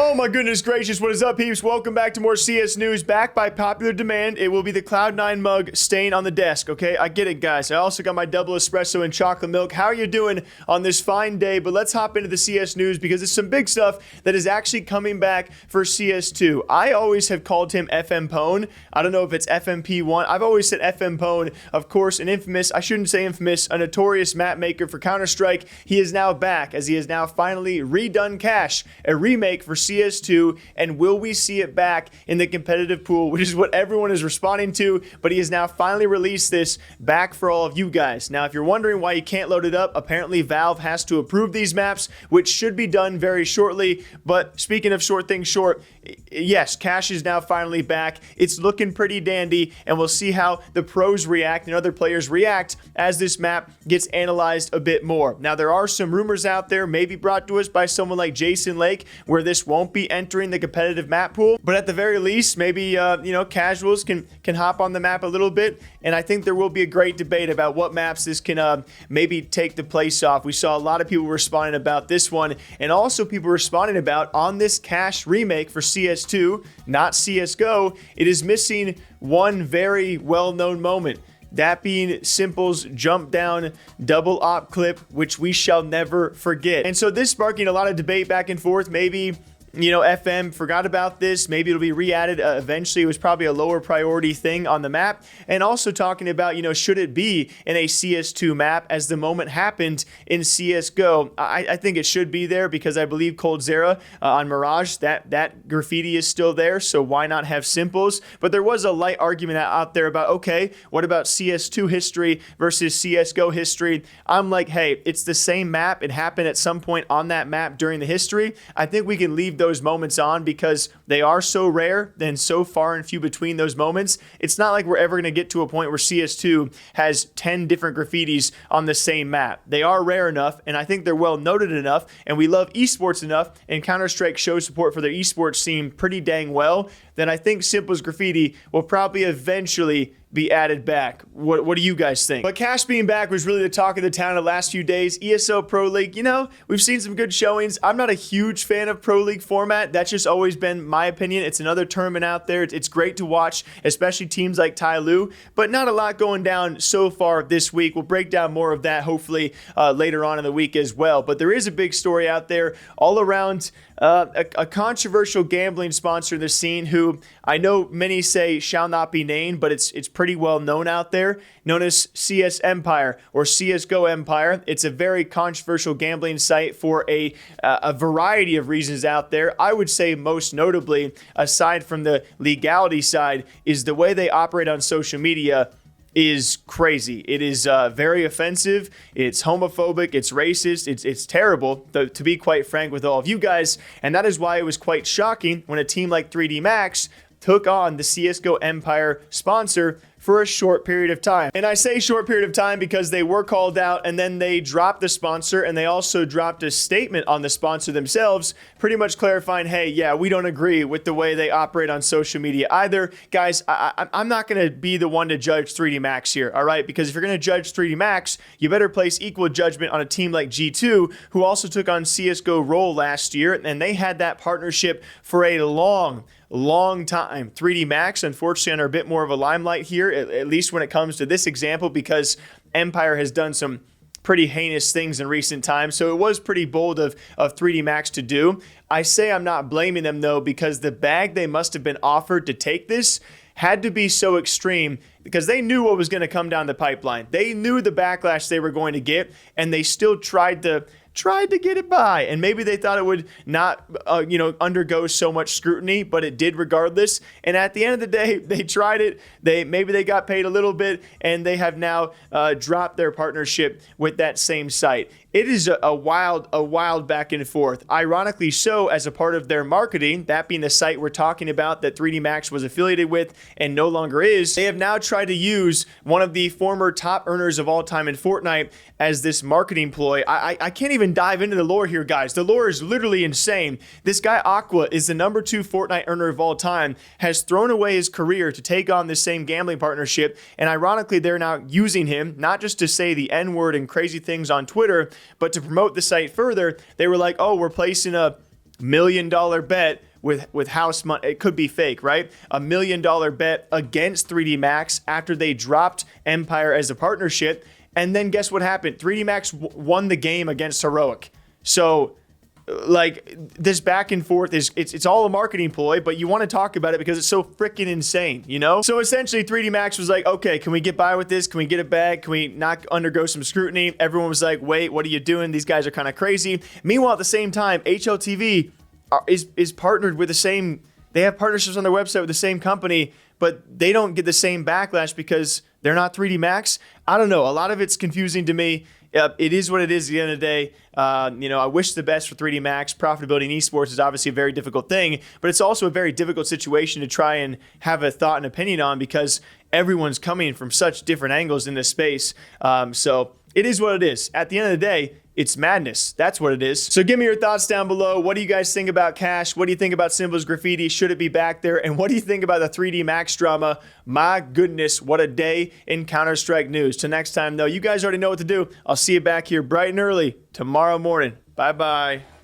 Oh my goodness gracious, what is up, peeps? Welcome back to more CS news. Back by popular demand, it will be the Cloud9 mug staying on the desk, okay? I get it, guys. I also got my double espresso and chocolate milk. How are you doing on this fine day? But let's hop into the CS news because it's some big stuff that is actually coming back for CS2. I always have called him FMPONE. I don't know if it's FMP1. I've always said FMPONE. Of course, an infamous, I shouldn't say infamous, a notorious map maker for Counter-Strike. He is now back as he has now finally redone Cash, a remake for CS2, and will we see it back in the competitive pool, which is what everyone is responding to, but he has now finally released this back for all of you guys. Now, if you're wondering why you can't load it up, apparently Valve has to approve these maps, which should be done very shortly, but speaking of short things short, yes, Cash is now finally back. It's looking pretty dandy, and we'll see how the pros react and other players react as this map gets analyzed a bit more. Now, there are some rumors out there, maybe brought to us by someone like Jason Lake, where this won't be entering the competitive map pool, but at the very least, maybe casuals can hop on the map a little bit, and I think there will be a great debate about what maps this can maybe take the place off. We saw a lot of people responding about this one, and also people responding about on this Cash remake for CS2, not CSGO, it is missing one very well-known moment. That being s1mple's jump down double op clip, which we shall never forget. And so this sparking a lot of debate back and forth. Maybe, FM forgot about this. Maybe it'll be re-added eventually. It was probably a lower priority thing on the map. And also talking about, should it be in a CS2 map as the moment happened in CSGO? I think it should be there because I believe coldzera on Mirage, that graffiti is still there. So why not have s1mple's? But there was a light argument out there about, okay, what about CS2 history versus CSGO history? I'm like, hey, it's the same map. It happened at some point on that map during the history. I think we can leave those moments on because they are so rare and so far and few between those moments. It's not like we're ever going to get to a point where CS2 has 10 different graffitis on the same map. They are rare enough, and I think they're well noted enough, and we love esports enough, and Counter-Strike shows support for their esports scene pretty dang well, then I think s1mple's graffiti will probably eventually be added back. What do you guys think? But Cash being back was really the talk of the town the last few days. ESL Pro League, we've seen some good showings. I'm not a huge fan of Pro League format. That's just always been my opinion. It's another tournament out there. It's great to watch, especially teams like Tyloo, but not a lot going down so far this week. We'll break down more of that hopefully later on in the week as well. But there is a big story out there all around a controversial gambling sponsor in the scene who I know many say shall not be named, but it's pretty well known out there, known as CS Empire or CSGO Empire. It's a very controversial gambling site for a variety of reasons out there. I would say most notably, aside from the legality side, is the way they operate on social media is crazy. It is very offensive. It's homophobic. It's racist. It's terrible, to be quite frank with all of you guys. And that is why it was quite shocking when a team like 3D Max took on the CSGO Empire sponsor for a short period of time. And I say short period of time because they were called out and then they dropped the sponsor, and they also dropped a statement on the sponsor themselves, pretty much clarifying, hey, yeah, we don't agree with the way they operate on social media either. Guys, I'm not going to be the one to judge 3D Max here, all right? Because if you're going to judge 3D Max, you better place equal judgment on a team like G2, who also took on CSGO Roll last year, and they had that partnership for a long time. 3D Max, unfortunately, are a bit more of a limelight here, at least when it comes to this example, because Empire has done some pretty heinous things in recent times. So it was pretty bold of 3D Max to do. I say I'm not blaming them, though, because the bag they must have been offered to take this had to be so extreme because they knew what was going to come down the pipeline. They knew the backlash they were going to get, and they still tried to get it by, and maybe they thought it would not undergo so much scrutiny, but it did regardless. And at the end of the day, they tried it. Maybe they got paid a little bit, and they have now dropped their partnership with that same site. It is a wild back and forth. Ironically so, as a part of their marketing, that being the site we're talking about that 3D Max was affiliated with and no longer is, they have now tried to use one of the former top earners of all time in Fortnite as this marketing ploy. I can't even dive into the lore here, guys. The lore is literally insane. This guy, Aqua, is the #2 Fortnite earner of all time, has thrown away his career to take on this same gambling partnership, and ironically, they're now using him, not just to say the N-word and crazy things on Twitter, but to promote the site further. They were like, oh, we're placing a million bet with house money. It could be fake, right? $1 million bet against 3D Max after they dropped Empire as a partnership. And then guess what happened? 3D Max won the game against Heroic. So like this back and forth it's all a marketing ploy, but you want to talk about it because it's so freaking insane, you know? So essentially 3D Max was like, okay, can we get by with this? Can we get it back? Can we not undergo some scrutiny? Everyone was like, wait, what are you doing? These guys are kind of crazy. Meanwhile, at the same time, HLTV is partnered with the same, they have partnerships on their website with the same company, but they don't get the same backlash because they're not 3D Max. I don't know. A lot of it's confusing to me. It is what it is at the end of the day. I wish the best for 3D Max. Profitability in esports is obviously a very difficult thing, but it's also a very difficult situation to try and have a thought and opinion on because everyone's coming from such different angles in this space. So it is what it is. At the end of the day, it's madness. That's what it is. So give me your thoughts down below. What do you guys think about Cash? What do you think about S1mple Graffiti? Should it be back there? And what do you think about the 3D Max drama? My goodness, what a day in Counter-Strike news. Till next time, though, you guys already know what to do. I'll see you back here bright and early tomorrow morning. Bye-bye.